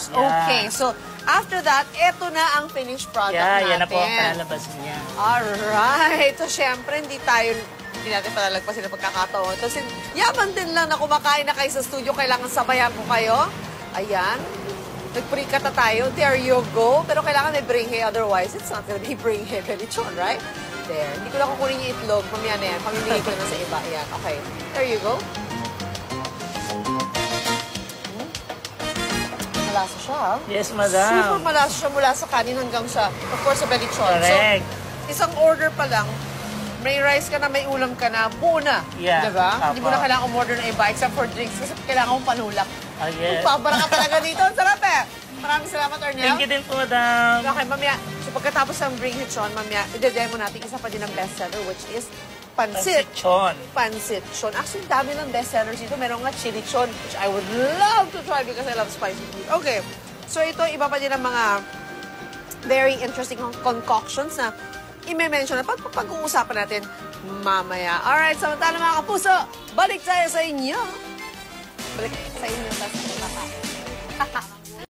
niya. Okay, so after that, eto na ang finished product natin. Yan na po ang palalabasin niya. Alright. So, syempre, hindi natin palalagpasin ang pagkakataon. So, yaman din lang na kumakain na kayo sa studio, kailangan sabayan ko kayo. Ayan. Nag-pre-cut na tayo. There you go. Pero kailangan may bringhe, otherwise, it's not gonna be bringhe lechon, right? There. Hindi ko na kukunin yung itlog. Mamaya na yan. Pamimili ko na sa iba. Ayan. Okay. There you go. Malasa siya. Yes, madam. Super malasa siya mula sa kanin hanggang sa, of course, sa lechon. Correct. So, isang order pa lang, may rice ka na, may ulam ka na, buo na. Yeah. Diba? Apa. Hindi mo na kailangan umorder ng iba except for drinks kasi kailangan mong panulak. Yes. Pabara ka talaga dito. Ang sarap eh. Maraming salamat, Arnel. Thank you din po, madam. Okay, mamaya. So, pagkatapos ng Bring Lechon, mamaya, ide-demo natin isa pa din ang bestseller, which is Pansit. Pansitchon. Pansit-chon. Actually, dami ng bestsellers dito. Meron nga chili-chon, which I would love to try because I love spicy food. Okay. So, ito, iba pa din ang mga very interesting concoctions na i-mention na pag-uusapan natin mamaya. Alright, samantala mga kapuso, balik tayo sa inyo. Balik sa inyo sa mga